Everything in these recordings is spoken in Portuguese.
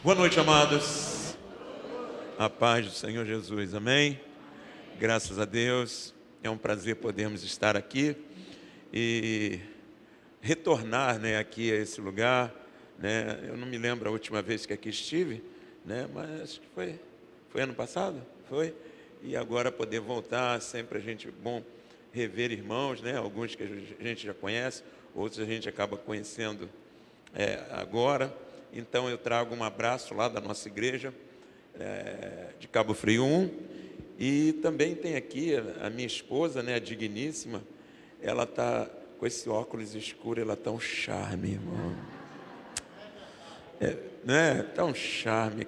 Boa noite, amados. A paz do Senhor Jesus, amém? Graças a Deus, é um prazer podermos estar aqui e retornar, aqui a esse lugar, Eu não me lembro a última vez que aqui estive, mas acho que foi ano passado, foi? E agora poder voltar, sempre a gente, bom, rever irmãos, Alguns que a gente já conhece, outros a gente acaba conhecendo agora. Então eu trago um abraço lá da nossa igreja, de Cabo Frio 1, e também tem aqui a minha esposa, a digníssima. Ela está com esse óculos escuro, ela está um charme, irmão. Está um charme,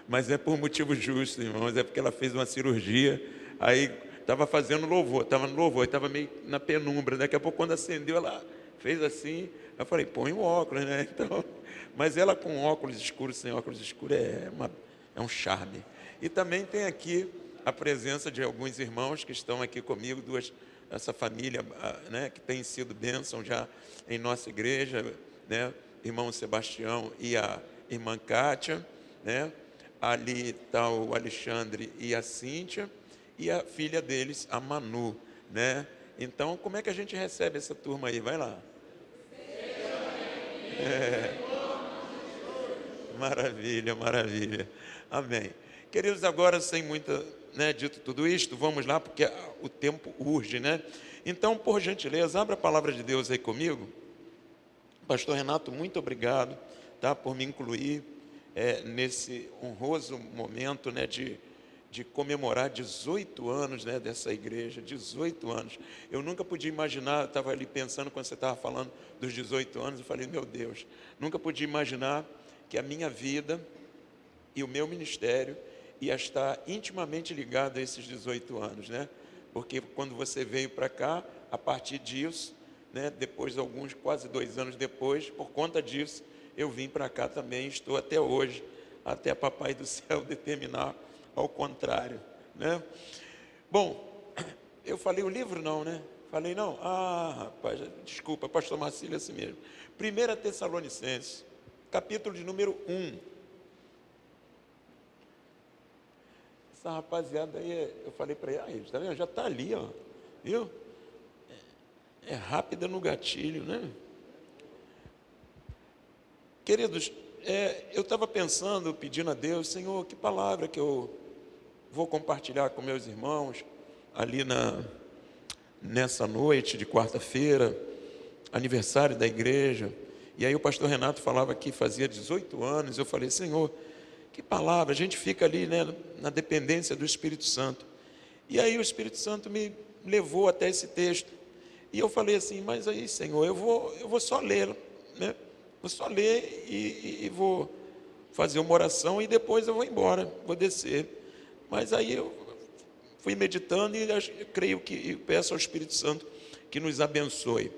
mas é por motivo justo, irmãos, é porque ela fez uma cirurgia, aí estava fazendo louvor, estava no louvor, estava meio na penumbra, daqui a pouco quando acendeu, ela fez assim, eu falei, põe o óculos, Então, mas ela com óculos escuros, sem óculos escuros, é um charme. E também tem aqui a presença de alguns irmãos que estão aqui comigo, essa família, que tem sido bênção já em nossa igreja, Irmão Sebastião e a irmã Kátia, Ali está o Alexandre e a Cíntia, e a filha deles, a Manu, Então, como é que a gente recebe essa turma aí? Vai lá. Maravilha, maravilha. Amém. Queridos, agora sem muita, dito tudo isto, vamos lá, porque o tempo urge, Então, por gentileza, abra a palavra de Deus aí comigo. Pastor Renato, muito obrigado, por me incluir nesse honroso momento, de comemorar 18 anos, dessa igreja, 18 anos. Eu nunca podia imaginar, eu estava ali pensando quando você estava falando dos 18 anos, eu falei, meu Deus, nunca podia imaginar que a minha vida e o meu ministério ia estar intimamente ligado a esses 18 anos, Porque quando você veio para cá, a partir disso, depois de alguns, quase 2 anos depois, por conta disso, eu vim para cá também, estou até hoje, até Papai do Céu determinar ao contrário, Bom, eu falei o livro não, Falei não? Rapaz, desculpa, pastor Marcílio, é assim mesmo. 1 Tessalonicenses, capítulo de número 1. Essa rapaziada aí, eu falei para ele, tá vendo? Já está ali, ó, viu? É rápida no gatilho, Queridos, eu estava pensando, pedindo a Deus, Senhor, que palavra que eu vou compartilhar com meus irmãos ali nessa noite de quarta-feira, aniversário da igreja. E aí o pastor Renato falava que fazia 18 anos, eu falei, Senhor, que palavra, a gente fica ali, na dependência do Espírito Santo. E aí o Espírito Santo me levou até esse texto. E eu falei assim, mas aí, Senhor, eu vou só ler, Vou só ler e vou fazer uma oração e depois eu vou embora, vou descer. Mas aí eu fui meditando e eu creio que peço ao Espírito Santo que nos abençoe.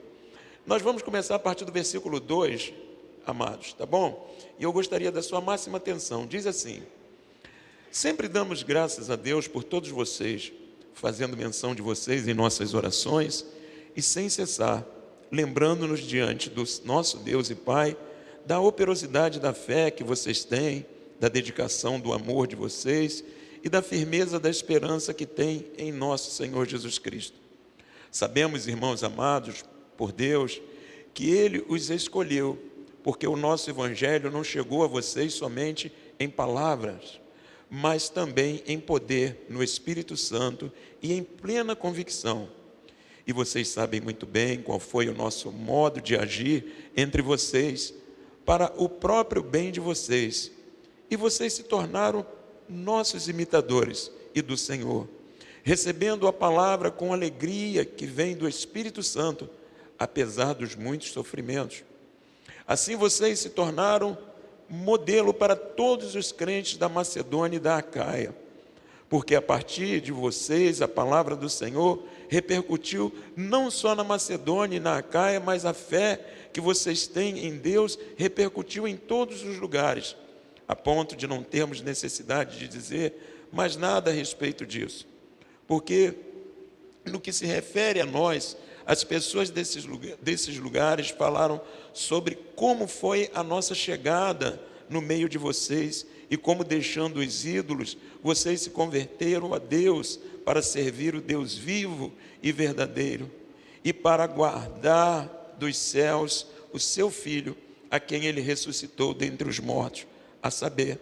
Nós vamos começar a partir do versículo 2, amados, tá bom? E eu gostaria da sua máxima atenção. Diz assim: sempre damos graças a Deus por todos vocês, fazendo menção de vocês em nossas orações e sem cessar, lembrando-nos diante do nosso Deus e Pai da operosidade da fé que vocês têm, da dedicação do amor de vocês e da firmeza da esperança que têm em nosso Senhor Jesus Cristo. Sabemos, irmãos amados, por Deus, que Ele os escolheu, porque o nosso Evangelho não chegou a vocês somente em palavras, mas também em poder no Espírito Santo e em plena convicção. E vocês sabem muito bem qual foi o nosso modo de agir entre vocês, para o próprio bem de vocês. E vocês se tornaram nossos imitadores e do Senhor, recebendo a palavra com alegria que vem do Espírito Santo, apesar dos muitos sofrimentos. Assim vocês se tornaram modelo para todos os crentes da Macedônia e da Acaia, porque a partir de vocês a palavra do Senhor repercutiu não só na Macedônia e na Acaia, mas a fé que vocês têm em Deus repercutiu em todos os lugares, a ponto de não termos necessidade de dizer mais nada a respeito disso. Porque no que se refere a nós, as pessoas desses lugares falaram sobre como foi a nossa chegada no meio de vocês, e como deixando os ídolos, vocês se converteram a Deus para servir o Deus vivo e verdadeiro, e para guardar dos céus o seu Filho, a quem ele ressuscitou dentre os mortos, a saber,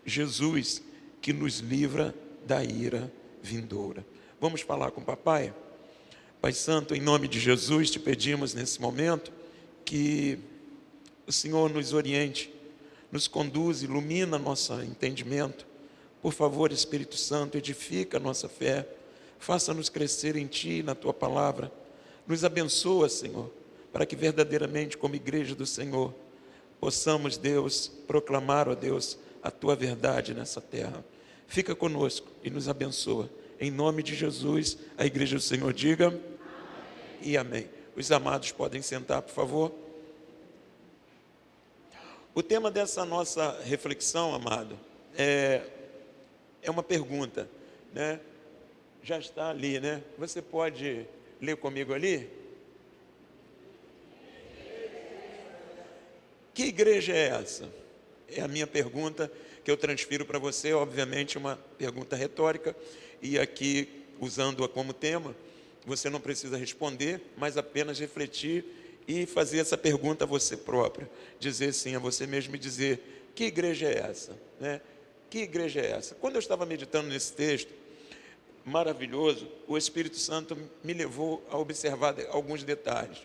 Jesus, que nos livra da ira vindoura. Vamos falar com o papai? Pai Santo, em nome de Jesus, te pedimos nesse momento que o Senhor nos oriente, nos conduz, ilumina nosso entendimento. Por favor, Espírito Santo, edifica a nossa fé, faça-nos crescer em Ti e na Tua palavra. Nos abençoa, Senhor, para que verdadeiramente, como igreja do Senhor, possamos, Deus, proclamar, ó Deus, a Tua verdade nessa terra. Fica conosco e nos abençoa. Em nome de Jesus, a igreja do Senhor diga amém. E amém. Os amados podem sentar, por favor. O tema dessa nossa reflexão, amado, é uma pergunta, né? Já está ali, né? Você pode ler comigo ali? Que igreja é essa? É a minha pergunta que eu transfiro para você, obviamente uma pergunta retórica, e aqui, usando-a como tema, você não precisa responder, mas apenas refletir e fazer essa pergunta a você próprio, dizer sim a você mesmo e dizer, que igreja é essa? Né? Que igreja é essa? Quando eu estava meditando nesse texto maravilhoso, o Espírito Santo me levou a observar alguns detalhes.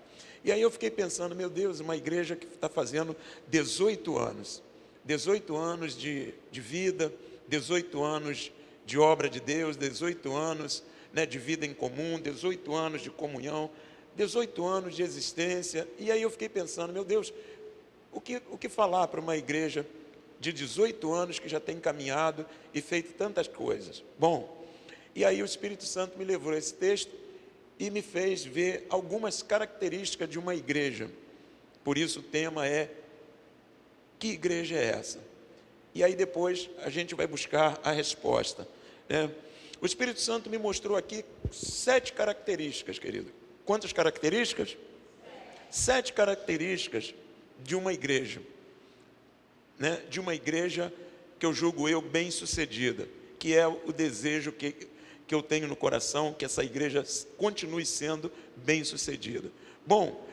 E aí eu fiquei pensando, meu Deus, uma igreja que está fazendo 18 anos. 18 anos de vida, 18 anos de obra de Deus, 18 anos, né, de vida em comum, 18 anos de comunhão, 18 anos de existência. E aí eu fiquei pensando, meu Deus, o que falar para uma igreja de 18 anos que já tem caminhado e feito tantas coisas? Bom, e aí o Espírito Santo me levou a esse texto e me fez ver algumas características de uma igreja. Por isso o tema é, que igreja é essa? E aí depois a gente vai buscar a resposta, né? O Espírito Santo me mostrou aqui 7 características, querido. Quantas características? 7 características de uma igreja, né? De uma igreja que eu julgo eu bem-sucedida, que é o desejo que eu tenho no coração, que essa igreja continue sendo bem-sucedida. Bom,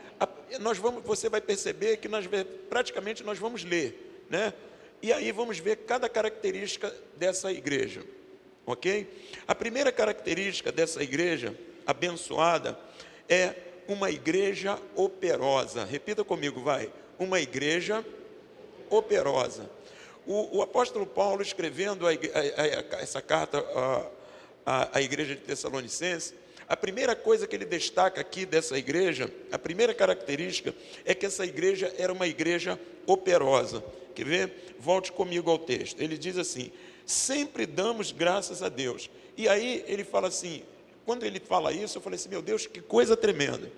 você vai perceber que praticamente nós vamos ler, né? E aí vamos ver cada característica dessa igreja, ok? A primeira característica dessa igreja abençoada é uma igreja operosa. Repita comigo, vai. Uma igreja operosa. O apóstolo Paulo, escrevendo essa carta à igreja de Tessalonicenses, a primeira coisa que ele destaca aqui dessa igreja, a primeira característica, é que essa igreja era uma igreja operosa. Quer ver? Volte comigo ao texto. Ele diz assim, sempre damos graças a Deus. E aí ele fala assim, quando ele fala isso, eu falei assim, meu Deus, que coisa tremenda.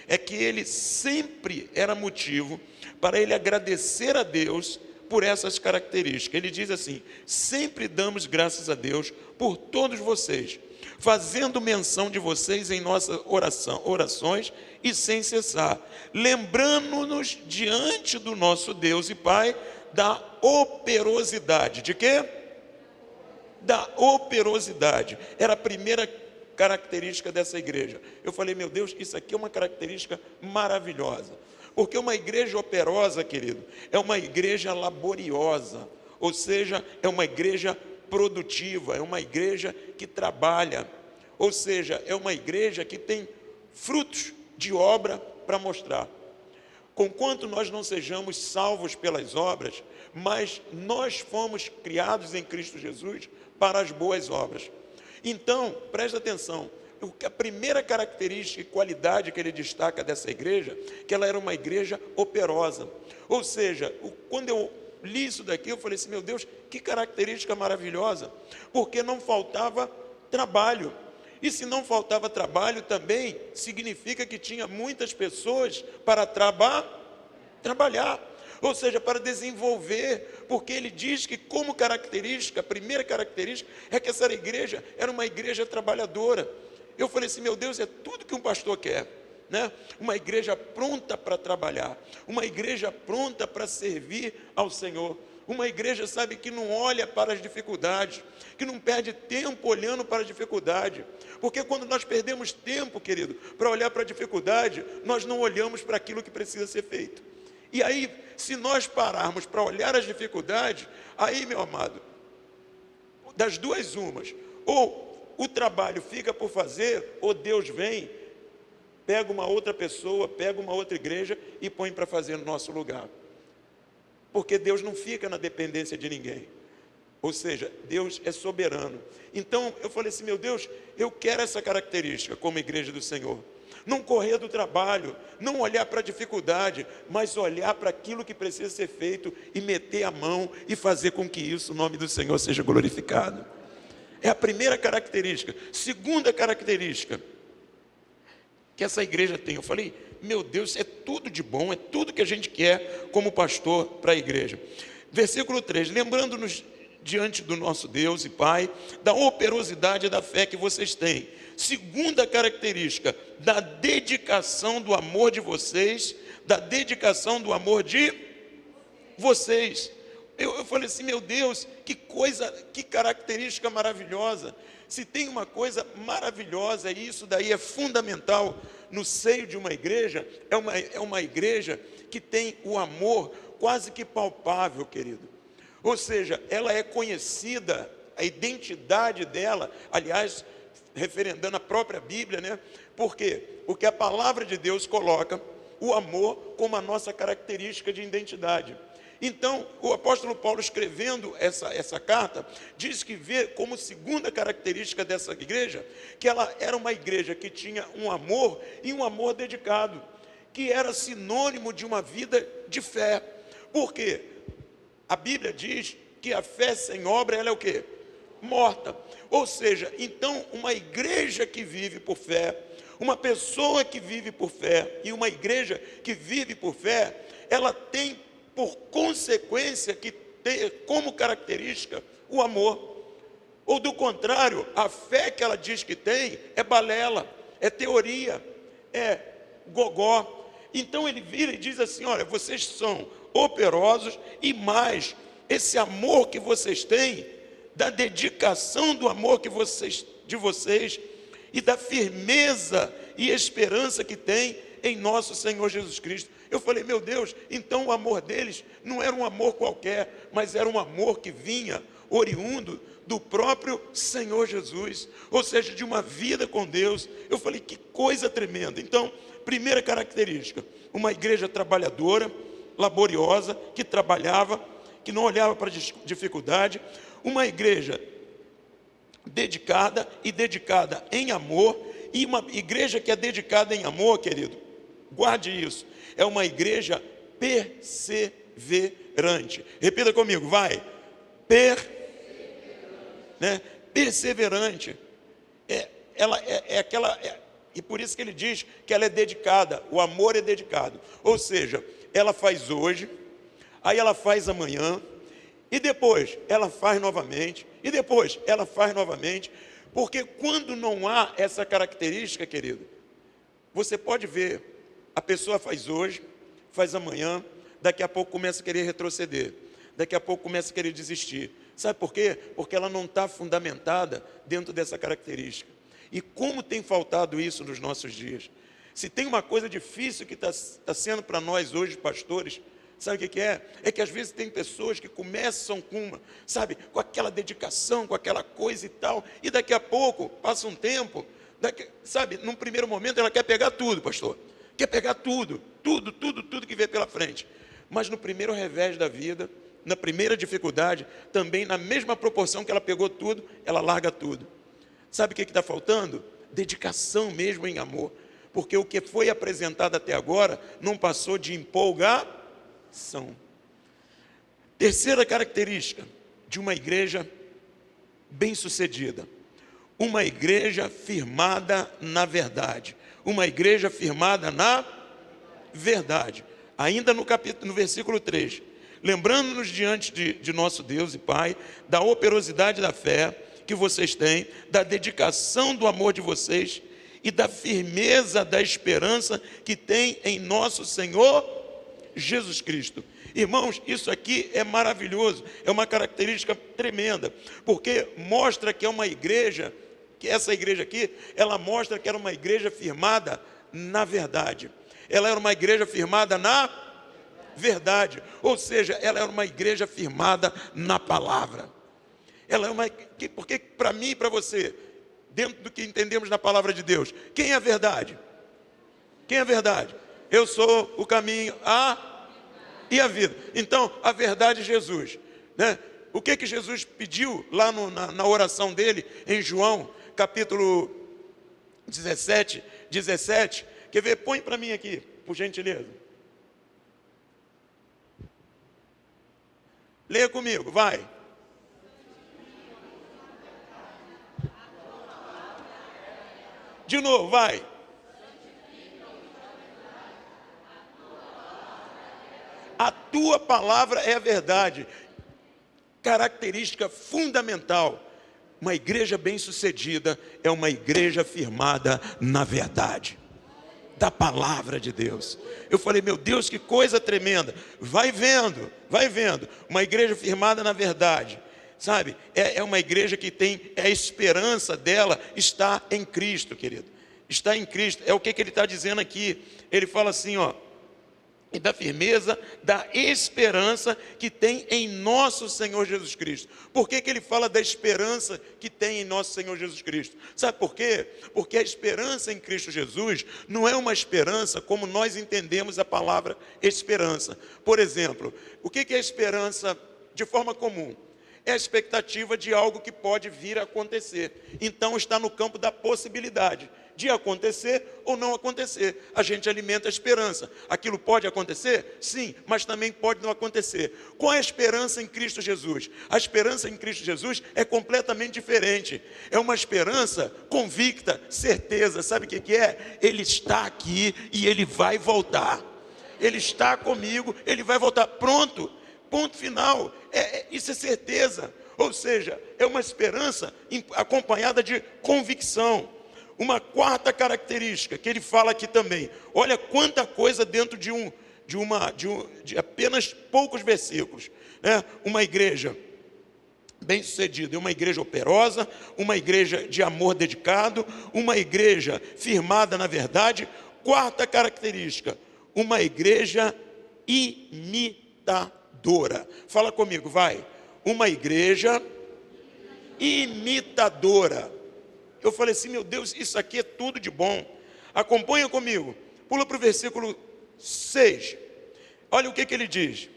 É que ele sempre era motivo para ele agradecer a Deus por essas características. Ele diz assim, sempre damos graças a Deus por todos vocês, fazendo menção de vocês em nossas orações e sem cessar, lembrando-nos diante do nosso Deus e Pai da operosidade. De quê? Da operosidade. Era a primeira característica dessa igreja. Eu falei, meu Deus, isso aqui é uma característica maravilhosa. Porque uma igreja operosa, querido, é uma igreja laboriosa, ou seja, é uma igreja produtiva, é uma igreja que trabalha, ou seja, é uma igreja que tem frutos de obra para mostrar. Conquanto nós não sejamos salvos pelas obras, mas nós fomos criados em Cristo Jesus para as boas obras. Então, presta atenção, a primeira característica e qualidade que ele destaca dessa igreja, que ela era uma igreja operosa. Ou seja, quando eu li isso daqui, eu falei assim, meu Deus, que característica maravilhosa, porque não faltava trabalho. E se não faltava trabalho também, significa que tinha muitas pessoas para trabalhar, ou seja, para desenvolver, porque ele diz que como característica, a primeira característica é que essa igreja era uma igreja trabalhadora. Eu falei assim, meu Deus, é tudo que um pastor quer, né? Uma igreja pronta para trabalhar, uma igreja pronta para servir ao Senhor. Uma igreja, sabe, que não olha para as dificuldades, que não perde tempo olhando para a dificuldade. Porque quando nós perdemos tempo, querido, para olhar para a dificuldade, nós não olhamos para aquilo que precisa ser feito. E aí, se nós pararmos para olhar as dificuldades, aí, meu amado, das duas umas, ou o trabalho fica por fazer, ou Deus vem, pega uma outra pessoa, pega uma outra igreja e põe para fazer no nosso lugar. Porque Deus não fica na dependência de ninguém. Ou seja, Deus é soberano. Então, eu falei assim, meu Deus, eu quero essa característica como igreja do Senhor. Não correr do trabalho, não olhar para a dificuldade, mas olhar para aquilo que precisa ser feito e meter a mão e fazer com que isso, o nome do Senhor, seja glorificado. É a primeira característica. Segunda característica que essa igreja tem. Eu falei, meu Deus, é tudo de bom, é tudo que a gente quer como pastor para a igreja. Versículo 3, lembrando-nos diante do nosso Deus e Pai, da operosidade da fé que vocês têm. Segunda característica, da dedicação do amor de vocês, da dedicação do amor de vocês. Eu falei assim, meu Deus, que coisa, que característica maravilhosa. Se tem uma coisa maravilhosa, e isso daí é fundamental no seio de uma igreja, é uma igreja que tem o amor quase que palpável, querido. Ou seja, ela é conhecida, a identidade dela, aliás, referendando a própria Bíblia, né? Por quê? Porque a palavra de Deus coloca o amor como a nossa característica de identidade. Então, o apóstolo Paulo, escrevendo essa carta, diz que vê como segunda característica dessa igreja, que ela era uma igreja que tinha um amor, e um amor dedicado, que era sinônimo de uma vida de fé. Por quê? A Bíblia diz que a fé sem obra, ela é o quê? Morta. Ou seja, então, uma igreja que vive por fé, uma pessoa que vive por fé, e uma igreja que vive por fé, ela tem por consequência que tem como característica o amor. Ou do contrário, a fé que ela diz que tem é balela, é teoria, é gogó. Então ele vira e diz assim, olha, vocês são operosos, e mais, esse amor que vocês têm, da dedicação do amor de vocês, e da firmeza e esperança que tem em nosso Senhor Jesus Cristo. Eu falei, meu Deus, então o amor deles não era um amor qualquer, mas era um amor que vinha oriundo do próprio Senhor Jesus, ou seja, de uma vida com Deus. Eu falei, que coisa tremenda. Então, primeira característica, uma igreja trabalhadora, laboriosa, que trabalhava, que não olhava para a dificuldade, uma igreja dedicada e dedicada em amor, e uma igreja que é dedicada em amor, querido, guarde isso, é uma igreja perseverante. Repita comigo, vai. Perseverante. E por isso que ele diz que ela é dedicada, o amor é dedicado. Ou seja, ela faz hoje, aí ela faz amanhã, e depois ela faz novamente, e depois ela faz novamente, porque quando não há essa característica, querido, você pode ver, a pessoa faz hoje, faz amanhã, daqui a pouco começa a querer retroceder, daqui a pouco começa a querer desistir. Sabe por quê? Porque ela não está fundamentada dentro dessa característica. E como tem faltado isso nos nossos dias? Se tem uma coisa difícil que está sendo para nós hoje, pastores, sabe o que é? É que às vezes tem pessoas que começam com aquela dedicação, com aquela coisa e tal, e daqui a pouco, passa um tempo, num primeiro momento ela quer pegar tudo, pastor. Quer pegar tudo que vê pela frente. Mas no primeiro revés da vida, na primeira dificuldade, também na mesma proporção que ela pegou tudo, ela larga tudo. Sabe o que está faltando? Dedicação mesmo em amor. Porque o que foi apresentado até agora não passou de empolgação. Terceira característica de uma igreja bem-sucedida. Uma igreja firmada na verdade. Uma igreja firmada na verdade. Ainda no versículo 3. Lembrando-nos diante de nosso Deus e Pai, da operosidade da fé que vocês têm, da dedicação do amor de vocês e da firmeza da esperança que tem em nosso Senhor Jesus Cristo. Irmãos, isso aqui é maravilhoso, é uma característica tremenda, porque mostra que é uma igreja, que essa igreja aqui, ela mostra que era uma igreja firmada na verdade. Ela era uma igreja firmada na verdade, ou seja, ela era uma igreja firmada na palavra. Ela é uma, porque para mim e para você, dentro do que entendemos na palavra de Deus, quem é a verdade? Quem é a verdade? Eu sou o caminho, e a vida. Então, a verdade é Jesus, né? O que Jesus pediu lá na oração dele, em João, capítulo 17. Quer ver? Põe para mim aqui, por gentileza. Leia comigo, vai. De novo, vai. A tua palavra é a verdade. Característica fundamental. Uma igreja bem-sucedida é uma igreja firmada na verdade da palavra de Deus. Eu falei, meu Deus, que coisa tremenda. Vai vendo. Uma igreja firmada na verdade. Sabe, é uma igreja que tem, a esperança dela está em Cristo, querido. Está em Cristo. É o que ele está dizendo aqui. Ele fala assim, ó. E da firmeza, da esperança que tem em nosso Senhor Jesus Cristo. Por que ele fala da esperança que tem em nosso Senhor Jesus Cristo? Sabe por quê? Porque a esperança em Cristo Jesus não é uma esperança como nós entendemos a palavra esperança. Por exemplo, o que é esperança de forma comum? É a expectativa de algo que pode vir a acontecer. Então está no campo da possibilidade de acontecer ou não acontecer. A gente alimenta a esperança. Aquilo pode acontecer? Sim, mas também pode não acontecer. Qual é a esperança em Cristo Jesus? A esperança em Cristo Jesus é completamente diferente. É uma esperança convicta, certeza. Sabe o que é? Ele está aqui e ele vai voltar. Ele está comigo, ele vai voltar. Pronto, ponto final. Isso é certeza. Ou seja, é uma esperança acompanhada de convicção. Uma quarta característica que ele fala aqui também. Olha quanta coisa dentro de apenas poucos versículos, né? Uma igreja bem-sucedida é uma igreja operosa, uma igreja de amor dedicado, uma igreja firmada na verdade. Quarta característica, uma igreja imitadora. Fala comigo, vai. Uma igreja imitadora. Eu falei assim, meu Deus, isso aqui é tudo de bom. Acompanha comigo. Pula para o versículo 6. Olha o que ele diz.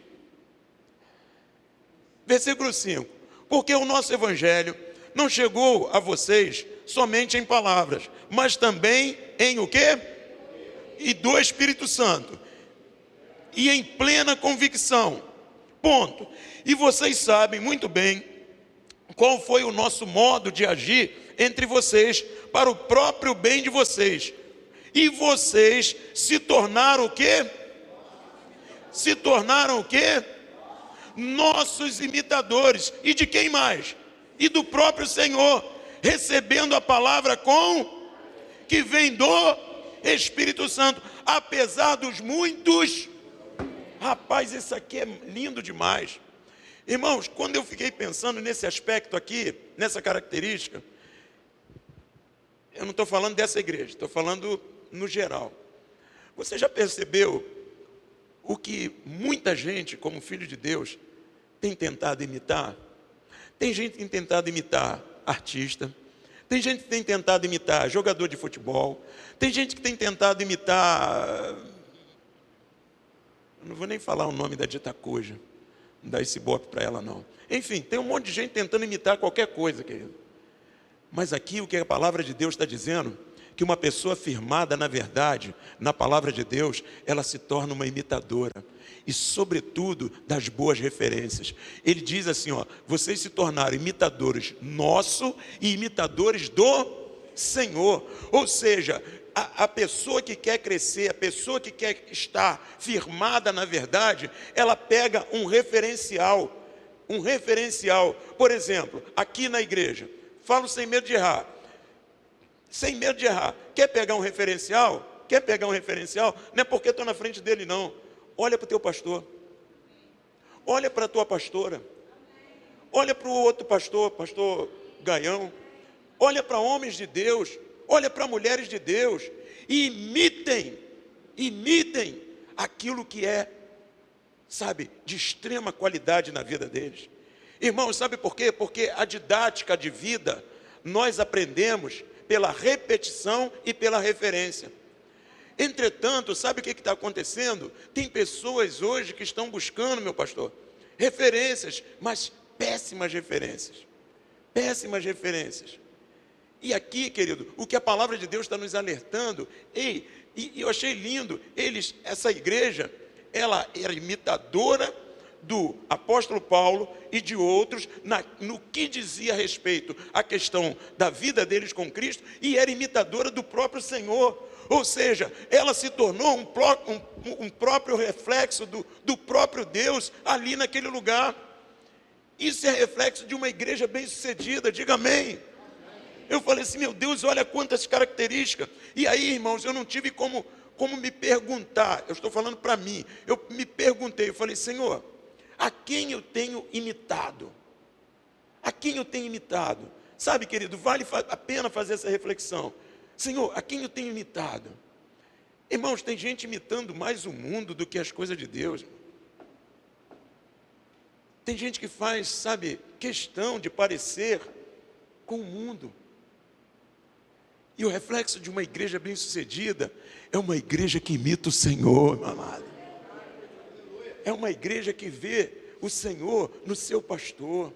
Versículo 5. Porque o nosso evangelho não chegou a vocês somente em palavras, mas também em o quê? E do Espírito Santo. E em plena convicção. Ponto. E vocês sabem muito bem qual foi o nosso modo de agir entre vocês, para o próprio bem de vocês. E vocês se tornaram o quê? Se tornaram o quê? Nossos imitadores. E de quem mais? E do próprio Senhor, recebendo a palavra que vem do Espírito Santo, apesar dos muitos. Rapaz, isso aqui é lindo demais. Irmãos, quando eu fiquei pensando nesse aspecto aqui, nessa característica, eu não estou falando dessa igreja, estou falando no geral. Você já percebeu o que muita gente, como filho de Deus, tem tentado imitar? Tem gente que tem tentado imitar artista, tem gente que tem tentado imitar jogador de futebol, tem gente que tem tentado imitar... Eu não vou nem falar o nome da Dita Coja, não dá esse bope para ela não. Enfim, tem um monte de gente tentando imitar qualquer coisa, querido. Mas aqui o que a palavra de Deus está dizendo, que uma pessoa firmada na verdade, na palavra de Deus, ela se torna uma imitadora. E sobretudo das boas referências. Ele diz assim, ó, vocês se tornaram imitadores nosso e imitadores do Senhor. Ou seja, a pessoa que quer crescer, a pessoa que quer estar firmada na verdade, ela pega um referencial. Por exemplo, aqui na igreja, falo sem medo de errar. Sem medo de errar. Quer pegar um referencial? Não é porque estou na frente dele, não. Olha para o teu pastor. Olha para a tua pastora, olha para o outro pastor, pastor Gaião, olha para homens de Deus, olha para mulheres de Deus, e imitem aquilo que é, sabe, de extrema qualidade na vida deles. Irmãos, sabe por quê? Porque a didática de vida nós aprendemos pela repetição e pela referência. Entretanto, sabe o que está acontecendo? Tem pessoas hoje que estão buscando, meu pastor, referências, mas péssimas referências. Péssimas referências. E aqui, querido, o que a palavra de Deus está nos alertando, e eu achei lindo, essa igreja, ela era imitadora do apóstolo Paulo e de outros, no que dizia a respeito à questão da vida deles com Cristo, e era imitadora do próprio Senhor. Ou seja, ela se tornou um próprio reflexo do próprio Deus ali naquele lugar. Isso é reflexo de uma igreja bem-sucedida, diga amém. Eu falei assim, meu Deus, olha quantas características. E aí, irmãos, eu não tive como me perguntar, eu estou falando para mim, eu me perguntei, eu falei, Senhor, a quem eu tenho imitado? A quem eu tenho imitado? Sabe, querido, vale a pena fazer essa reflexão. Senhor, a quem eu tenho imitado? Irmãos, tem gente imitando mais o mundo do que as coisas de Deus. Tem gente que faz, sabe, questão de parecer com o mundo. E o reflexo de uma igreja bem-sucedida é uma igreja que imita o Senhor, meu amado. É uma igreja que vê o Senhor no seu pastor.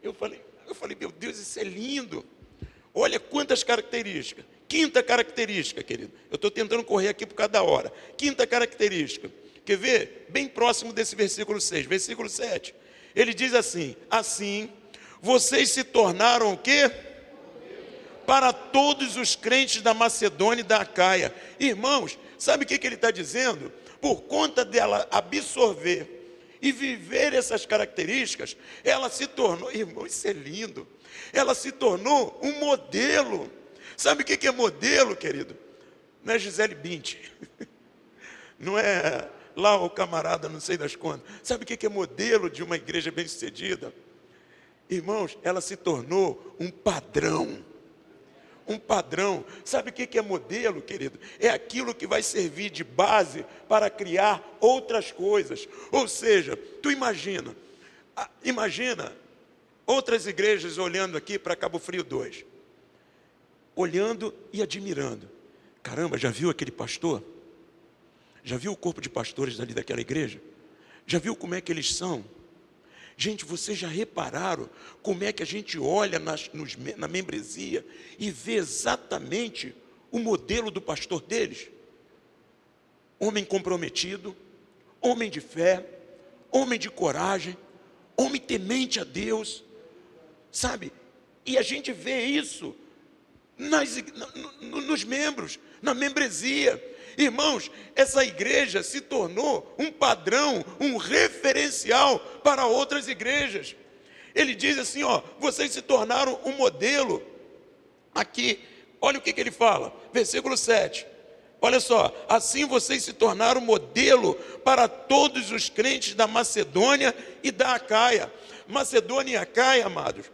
Eu falei, meu Deus, isso é lindo. Olha quantas características. Quinta característica, querido. Eu estou tentando correr aqui por cada hora. Quinta característica. Quer ver? Bem próximo desse versículo 6, versículo 7. Ele diz assim, assim, vocês se tornaram o quê? Para todos os crentes da Macedônia e da Acaia. Irmãos, sabe o que ele está dizendo? Por conta dela absorver e viver essas características, ela se tornou, irmão, isso é lindo, ela se tornou um modelo. Sabe o que é modelo, querido? Não é Gisele Bündchen, não é lá o camarada não sei das quantas. Sabe o que é modelo de uma igreja bem-sucedida? Irmãos, ela se tornou um padrão. Um padrão. Sabe o que é modelo, querido? É aquilo que vai servir de base para criar outras coisas. Ou seja, tu imagina outras igrejas olhando aqui para Cabo Frio 2, olhando e admirando. Caramba, já viu aquele pastor? Já viu o corpo de pastores ali daquela igreja? Já viu como é que eles são? Gente, vocês já repararam como é que a gente olha na membresia e vê exatamente o modelo do pastor deles? Homem comprometido, homem de fé, homem de coragem, homem temente a Deus, sabe? E a gente vê isso nos membros, na membresia. Irmãos, essa igreja se tornou um padrão, um referencial para outras igrejas. Ele diz assim, ó, vocês se tornaram um modelo. Aqui, olha o que ele fala, versículo 7. Olha só, assim vocês se tornaram modelo para todos os crentes da Macedônia e da Acaia. Macedônia e Acaia, amados,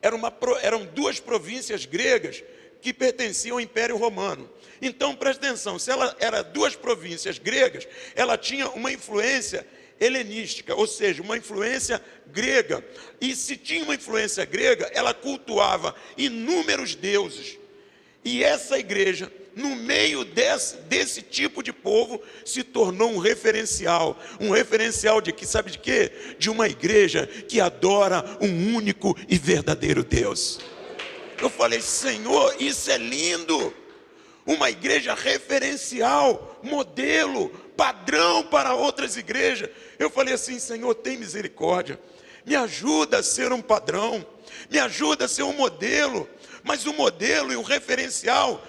eram duas províncias gregas que pertenciam ao Império Romano. Então, presta atenção, se ela era duas províncias gregas, ela tinha uma influência helenística, ou seja, uma influência grega. E se tinha uma influência grega, ela cultuava inúmeros deuses. E essa igreja, no meio desse tipo de povo, se tornou um referencial de que, sabe de quê? De uma igreja que adora um único e verdadeiro Deus. Eu falei, Senhor, isso é lindo, uma igreja referencial, modelo, padrão para outras igrejas. Eu falei assim, Senhor, tem misericórdia, me ajuda a ser um padrão, me ajuda a ser um modelo, mas um modelo e um referencial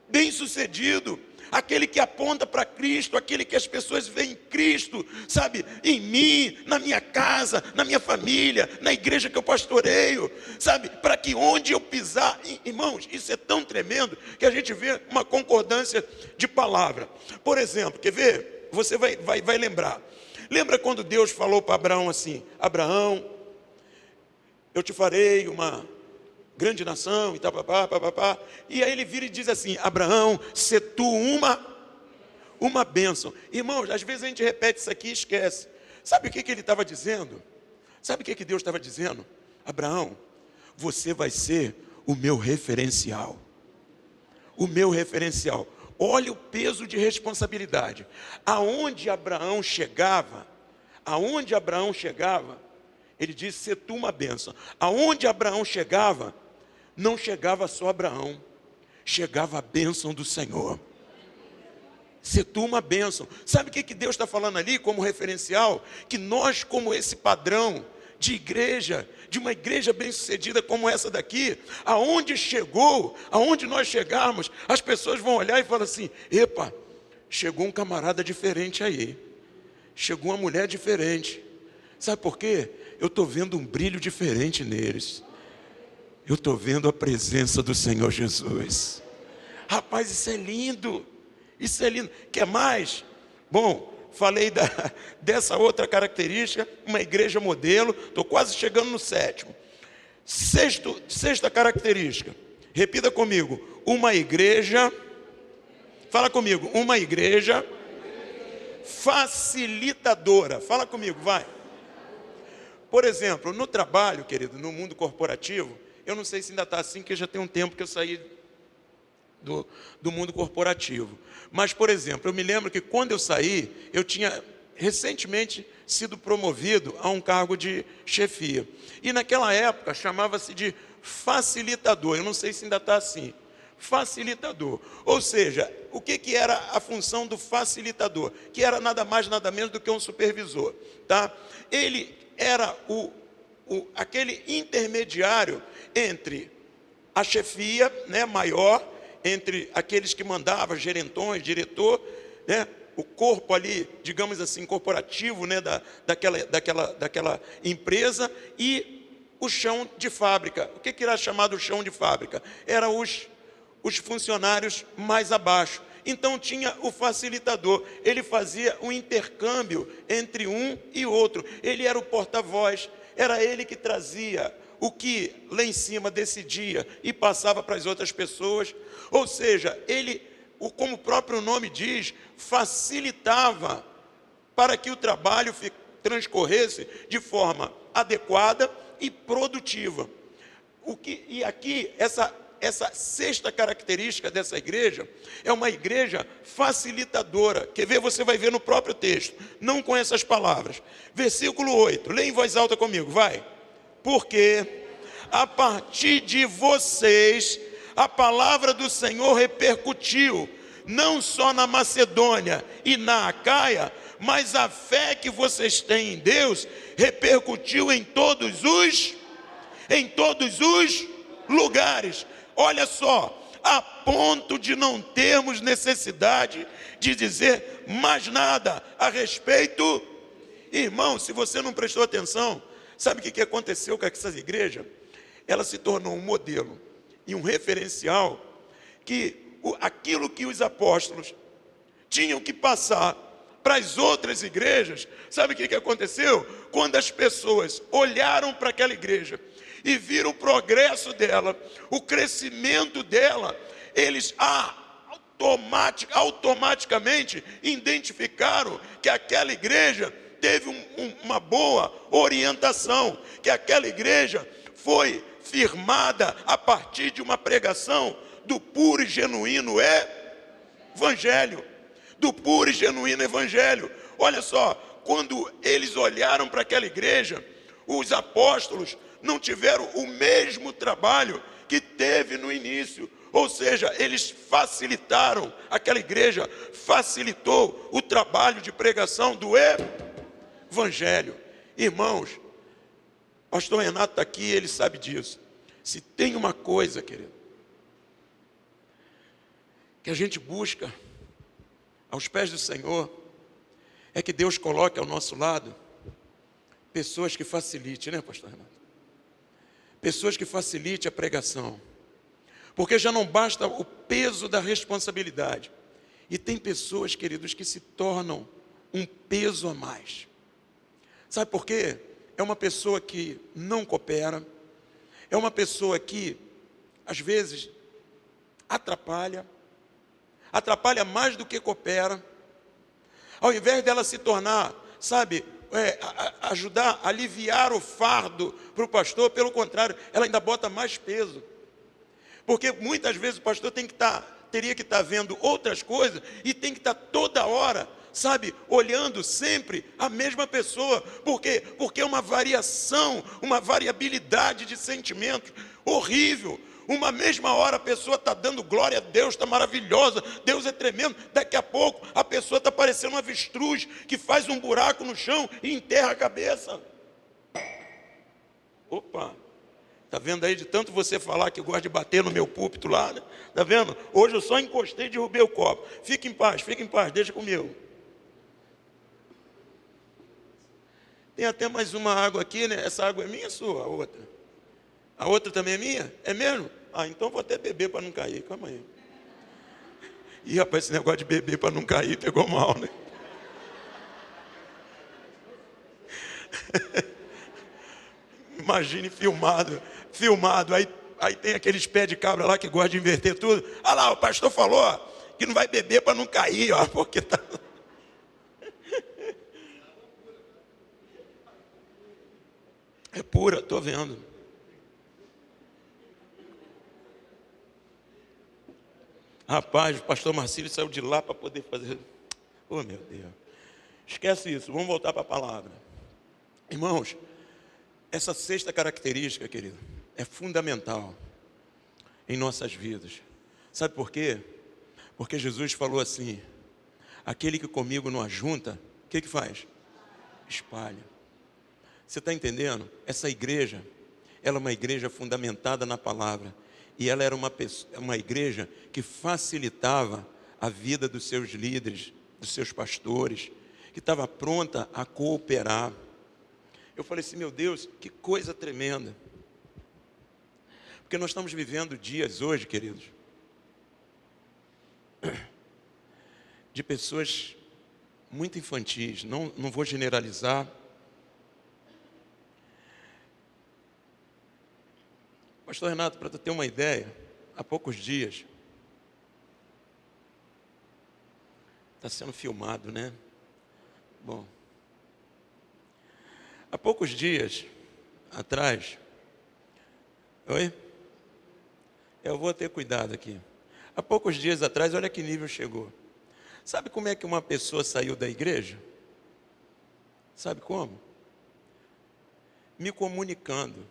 bem sucedido, aquele que aponta para Cristo, aquele que as pessoas veem Cristo, sabe, em mim, na minha casa, na minha família, na igreja que eu pastoreio, sabe, para que onde eu pisar, irmãos, isso é tão tremendo, que a gente vê uma concordância de palavra. Por exemplo, quer ver? você vai lembrar. Lembra quando Deus falou para Abraão assim: Abraão, eu te farei uma grande nação, e tal, papapá. E aí ele vira e diz assim: Abraão, se tu uma bênção. Irmãos, às vezes a gente repete isso aqui e esquece. Sabe o que ele estava dizendo? Sabe o que Deus estava dizendo? Abraão, você vai ser o meu referencial. O meu referencial. Olha o peso de responsabilidade. Aonde Abraão chegava, ele disse: se tu uma bênção. Aonde Abraão chegava, não chegava só Abraão, chegava a bênção do Senhor. Se tu uma bênção. Sabe o que Deus está falando ali como referencial? Que nós, como esse padrão de igreja, de uma igreja bem-sucedida como essa daqui, aonde nós chegarmos, as pessoas vão olhar e falar assim: epa, chegou um camarada diferente aí, chegou uma mulher diferente. Sabe por quê? Eu estou vendo um brilho diferente neles. Eu estou vendo a presença do Senhor Jesus. Rapaz, isso é lindo. Isso é lindo. Quer mais? Bom, falei dessa outra característica, uma igreja modelo. Estou quase chegando no 7º. Sexta característica. Repita comigo. Uma igreja. Fala comigo. Uma igreja facilitadora. Fala comigo, vai. Por exemplo, no trabalho, querido, no mundo corporativo, eu não sei se ainda está assim, porque já tem um tempo que eu saí do mundo corporativo. Mas, por exemplo, eu me lembro que quando eu saí, eu tinha recentemente sido promovido a um cargo de chefia. E naquela época chamava-se de facilitador. Eu não sei se ainda está assim. Facilitador. Ou seja, o que era a função do facilitador? Que era nada mais, nada menos do que um supervisor. Tá? Ele era aquele intermediário entre a chefia, né, maior, entre aqueles que mandavam, gerentões, diretor, né, o corpo ali, digamos assim, corporativo, né, daquela empresa, e o chão de fábrica. O que era chamado chão de fábrica? Eram os funcionários mais abaixo. Então tinha o facilitador, ele fazia um intercâmbio entre um e outro. Ele era o porta-voz, era ele que trazia o que lá em cima decidia e passava para as outras pessoas. Ou seja, ele, como o próprio nome diz, facilitava para que o trabalho transcorresse de forma adequada e produtiva. E aqui, essa sexta característica dessa igreja é uma igreja facilitadora. Quer ver? Você vai ver no próprio texto, não com essas palavras. Versículo 8, lê em voz alta comigo, vai. Porque a partir de vocês a palavra do Senhor repercutiu, não só na Macedônia e na Acaia, mas a fé que vocês têm em Deus repercutiu em todos os lugares. Olha só, a ponto de não termos necessidade de dizer mais nada a respeito. Irmão, se você não prestou atenção, sabe o que aconteceu com essa igreja? Ela se tornou um modelo e um referencial que aquilo que os apóstolos tinham que passar para as outras igrejas. Sabe o que aconteceu? Quando as pessoas olharam para aquela igreja e viram o progresso dela, o crescimento dela, eles automaticamente identificaram que aquela igreja teve uma boa orientação, que aquela igreja foi firmada a partir de uma pregação do puro e genuíno evangelho. Do puro e genuíno evangelho. Olha só, quando eles olharam para aquela igreja, os apóstolos não tiveram o mesmo trabalho que teve no início. Ou seja, eles facilitaram, aquela igreja facilitou o trabalho de pregação do evangelho. Irmãos, pastor Renato está aqui, ele sabe disso. Se tem uma coisa, querido, que a gente busca aos pés do Senhor, é que Deus coloque ao nosso lado pessoas que facilitem, né, pastor Renato? Pessoas que facilitem a pregação. Porque já não basta o peso da responsabilidade. E tem pessoas, queridos, que se tornam um peso a mais. Sabe por quê? É uma pessoa que não coopera, é uma pessoa que, às vezes, atrapalha mais do que coopera. Ao invés dela se tornar, sabe, ajudar, aliviar o fardo para o pastor, pelo contrário, ela ainda bota mais peso. Porque muitas vezes o pastor teria que estar vendo outras coisas e tem que estar toda hora, sabe, olhando sempre a mesma pessoa. Por quê? Porque é uma variação, uma variabilidade de sentimentos horrível. Uma mesma hora a pessoa está dando glória a Deus, está maravilhosa, Deus é tremendo. Daqui a pouco a pessoa está parecendo uma avestruz que faz um buraco no chão e enterra a cabeça. Opa! Está vendo aí, de tanto você falar que gosta de bater no meu púlpito lá, né? Está vendo? Hoje eu só encostei e derrubei o copo. Fique em paz, deixa comigo. Tem até mais uma água aqui, né? Essa água é minha ou sua? A outra? A outra também é minha? É mesmo? Ah, então vou até beber para não cair. Calma aí. Ih, rapaz, esse negócio de beber para não cair pegou mal, né? Imagine filmado, aí tem aqueles pés de cabra lá que gostam de inverter tudo. Ah lá, o pastor falou que não vai beber para não cair, ó, porque tá... É pura, estou vendo. Rapaz, o pastor Marcílio saiu de lá para poder fazer... Oh, meu Deus. Esquece isso, vamos voltar para a palavra. Irmãos, essa sexta característica, querido, é fundamental em nossas vidas. Sabe por quê? Porque Jesus falou assim: aquele que comigo não ajunta, o que faz? Espalha. Você está entendendo? Essa igreja, ela é uma igreja fundamentada na palavra. E ela era uma igreja que facilitava a vida dos seus líderes, dos seus pastores, que estava pronta a cooperar. Eu falei assim, meu Deus, que coisa tremenda. Porque nós estamos vivendo dias hoje, queridos, de pessoas muito infantis, não vou generalizar. Pastor Renato, para tu ter uma ideia, há poucos dias, está sendo filmado, né? Bom, há poucos dias atrás, oi? Eu vou ter cuidado aqui. Há poucos dias atrás, olha que nível chegou. Sabe como é que uma pessoa saiu da igreja? Sabe como? Me comunicando.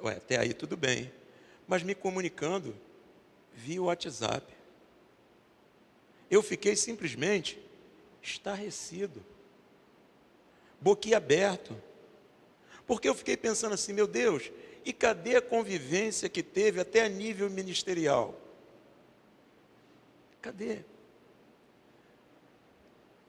Ué, até aí tudo bem. Mas me comunicando via WhatsApp. Eu fiquei simplesmente estarrecido, boquiaberto. Porque eu fiquei pensando assim, meu Deus, e cadê a convivência que teve até a nível ministerial? Cadê?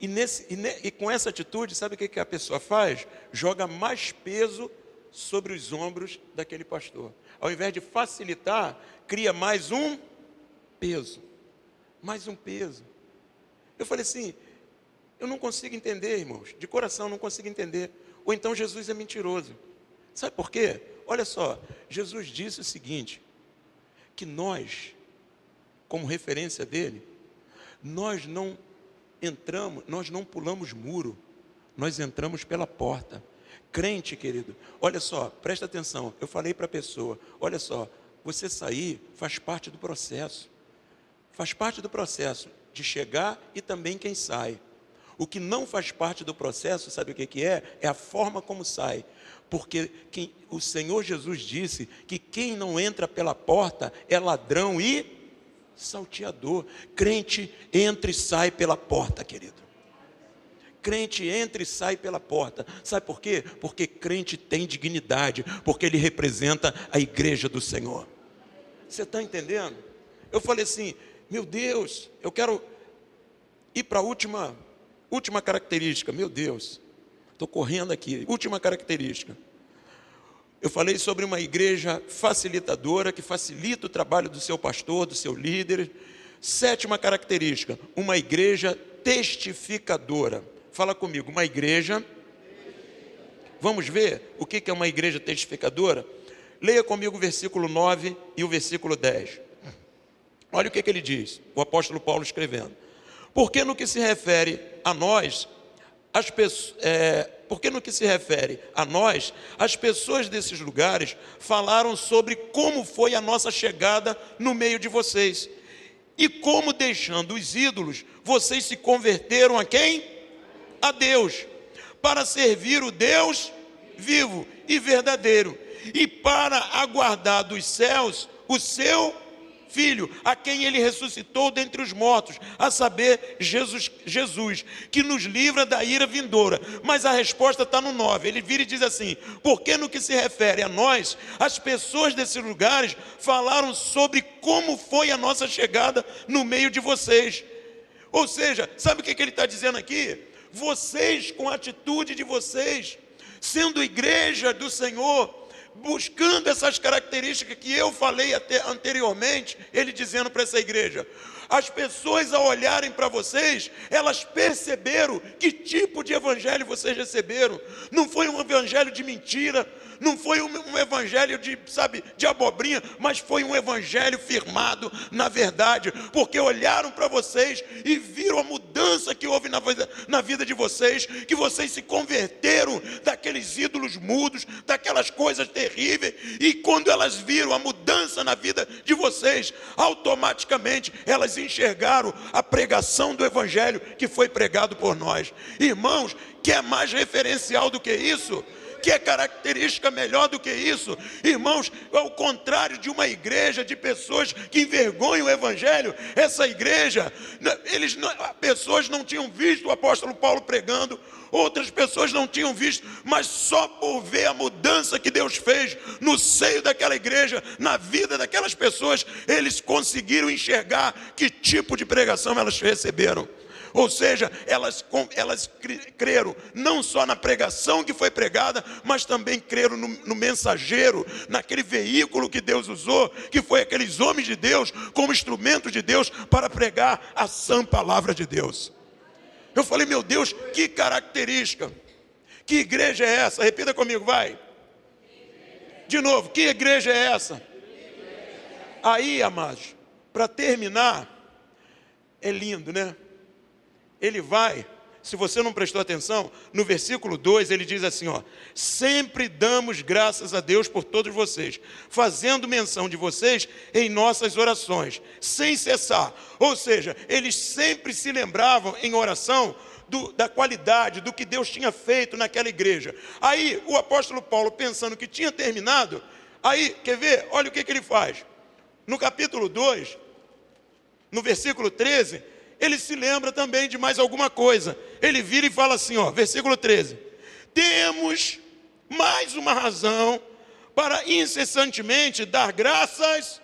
E com essa atitude, sabe o que a pessoa faz? Joga mais peso sobre os ombros daquele pastor. Ao invés de facilitar, cria mais um peso. Mais um peso. Eu falei assim, eu não consigo entender, irmãos. De coração, não consigo entender. Ou então Jesus é mentiroso. Sabe por quê? Olha só, Jesus disse o seguinte, que nós, como referência dele, nós não pulamos muro, nós entramos pela porta. Crente, querido, olha só, presta atenção, eu falei para a pessoa, olha só, você sair faz parte do processo de chegar e também quem sai. O que não faz parte do processo, sabe o que é? É a forma como sai, porque o Senhor Jesus disse que quem não entra pela porta é ladrão e salteador. Crente entra e sai pela porta, querido. Crente entra e sai pela porta. Sabe por quê? Porque crente tem dignidade, porque ele representa a igreja do Senhor. Você está entendendo? Eu falei assim, meu Deus, eu quero ir para a última característica. Meu Deus, estou correndo aqui. Última característica. Eu falei sobre uma igreja facilitadora, que facilita o trabalho do seu pastor, do seu líder. Sétima característica, uma igreja testificadora. Fala comigo, uma igreja. Vamos ver o que é uma igreja testificadora? Leia comigo o versículo 9 e o versículo 10. Olha o que ele diz, o apóstolo Paulo escrevendo. Porque no que se refere a nós, as pessoas desses lugares falaram sobre como foi a nossa chegada no meio de vocês. E como, deixando os ídolos, vocês se converteram a quem? A Deus, para servir o Deus vivo e verdadeiro, e para aguardar dos céus o seu Filho, a quem ele ressuscitou dentre os mortos, a saber, Jesus, que nos livra da ira vindoura. Mas a resposta está no 9, ele vira e diz assim: porque no que se refere a nós, as pessoas desses lugares falaram sobre como foi a nossa chegada no meio de vocês. Ou seja, sabe o que ele está dizendo aqui? Vocês, com a atitude de vocês, sendo igreja do Senhor, buscando essas características que eu falei até anteriormente, ele dizendo para essa igreja, as pessoas ao olharem para vocês, elas perceberam que tipo de evangelho vocês receberam. Não foi um evangelho de mentira, não foi um evangelho de abobrinha, mas foi um evangelho firmado na verdade, porque olharam para vocês e viram a mudança que houve na vida de vocês, que vocês se converteram daqueles ídolos mudos, daquelas coisas terríveis, e quando elas viram a mudança na vida de vocês, automaticamente elas enxergaram a pregação do evangelho que foi pregado por nós. Irmãos, que é mais referencial do que isso? Que é característica melhor do que isso? Irmãos, ao contrário de uma igreja de pessoas que envergonham o evangelho, essa igreja, pessoas não tinham visto o apóstolo Paulo pregando, outras pessoas não tinham visto, mas só por ver a mudança que Deus fez no seio daquela igreja, na vida daquelas pessoas, eles conseguiram enxergar que tipo de pregação elas receberam. Ou seja, elas creram não só na pregação que foi pregada, mas também creram no mensageiro, naquele veículo que Deus usou, que foi aqueles homens de Deus, como instrumentos de Deus, para pregar a sã palavra de Deus. Eu falei, meu Deus, que característica, que igreja é essa? Repita comigo, vai. De novo, que igreja é essa? Aí, amados, para terminar, é lindo, né? Ele vai, se você não prestou atenção, no versículo 2 ele diz assim, sempre damos graças a Deus por todos vocês, fazendo menção de vocês em nossas orações, sem cessar. Ou seja, eles sempre se lembravam em oração da qualidade, do que Deus tinha feito naquela igreja. Aí o apóstolo Paulo, pensando que tinha terminado, aí, quer ver? Olha o que ele faz. No capítulo 2, no versículo 13, ele se lembra também de mais alguma coisa. Ele vira e fala assim, versículo 13. Temos mais uma razão para incessantemente dar graças,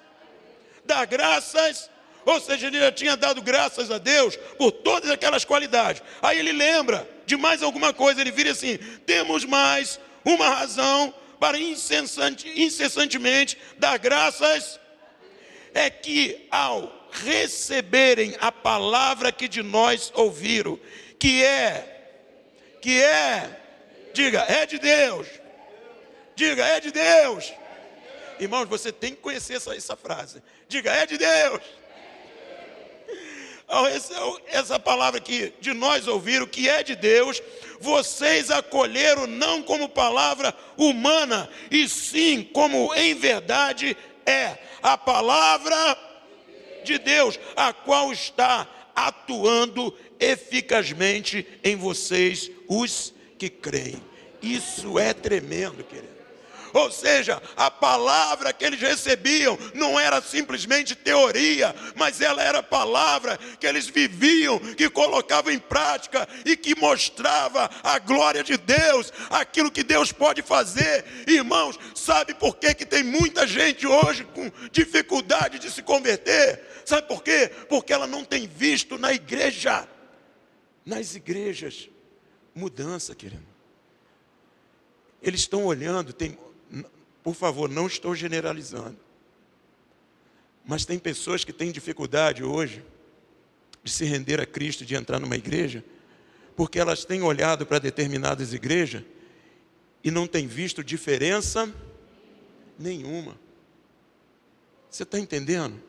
ou seja, ele já tinha dado graças a Deus por todas aquelas qualidades. Aí ele lembra de mais alguma coisa, ele vira assim, temos mais uma razão para incessantemente dar graças, é que ao receberem a palavra que de nós ouviram, que é, diga, é de Deus, diga, é de Deus. Irmãos, você tem que conhecer essa frase, diga, é de Deus. Essa palavra que de nós ouviram, que é de Deus, vocês acolheram não como palavra humana, e sim como em verdade é a palavra de Deus, a qual está atuando eficazmente em vocês, os que creem. Isso é tremendo, querido. Ou seja, a palavra que eles recebiam não era simplesmente teoria, mas ela era a palavra que eles viviam, que colocavam em prática e que mostrava a glória de Deus, aquilo que Deus pode fazer. Irmãos, sabe por que tem muita gente hoje com dificuldade de se converter? Sabe por quê? Porque ela não tem visto nas igrejas, mudança, querido. Eles estão olhando, por favor, não estou generalizando, mas tem pessoas que têm dificuldade hoje de se render a Cristo, de entrar numa igreja, porque elas têm olhado para determinadas igrejas e não têm visto diferença nenhuma. Você está entendendo?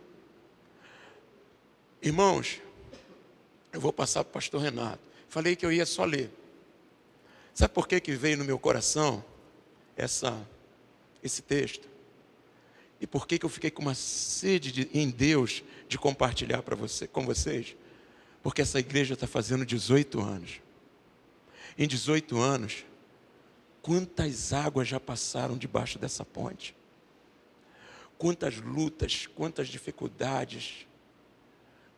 Irmãos, eu vou passar para o pastor Renato. Falei que eu ia só ler. Sabe por que veio no meu coração esse texto? E por que eu fiquei com uma sede em Deus de compartilhar com vocês? Porque essa igreja está fazendo 18 anos. Em 18 anos, quantas águas já passaram debaixo dessa ponte? Quantas lutas, quantas dificuldades,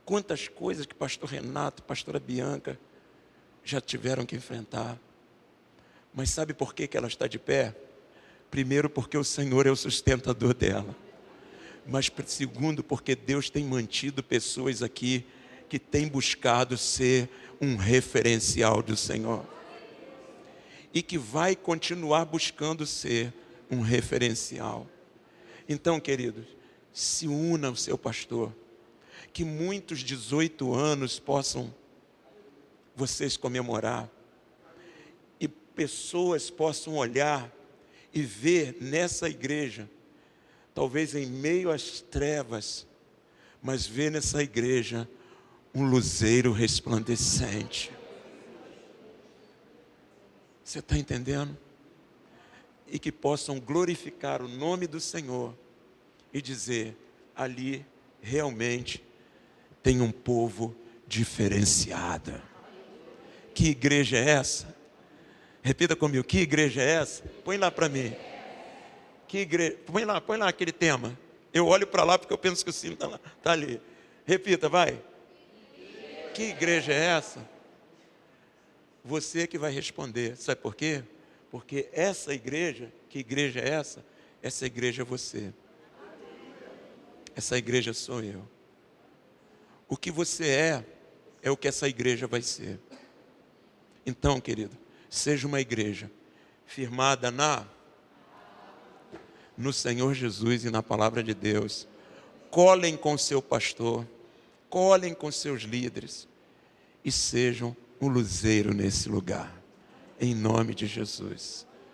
quantas coisas que pastor Renato, pastora Bianca já tiveram que enfrentar. Mas sabe por que ela está de pé? Primeiro, porque o Senhor é o sustentador dela. Mas segundo, porque Deus tem mantido pessoas aqui que têm buscado ser um referencial do Senhor. E que vai continuar buscando ser um referencial. Então, queridos, se una ao seu pastor. Que muitos 18 anos possam vocês comemorar. E pessoas possam olhar e ver nessa igreja, talvez em meio às trevas, mas ver nessa igreja um luzeiro resplandecente. Você está entendendo? E que possam glorificar o nome do Senhor e dizer, ali realmente tem um povo diferenciado. Que igreja é essa? Repita comigo, que igreja é essa? Põe lá para mim. Que igreja? Põe lá aquele tema. Eu olho para lá porque eu penso que o sino está lá, está ali. Repita, vai. Que igreja é essa? Você que vai responder. Sabe por quê? Porque essa igreja, que igreja é essa? Essa igreja é você. Essa igreja sou eu. O que você é o que essa igreja vai ser. Então, querido, seja uma igreja firmada no Senhor Jesus e na palavra de Deus. Colhem com seu pastor, colhem com seus líderes e sejam um luzeiro nesse lugar. Em nome de Jesus.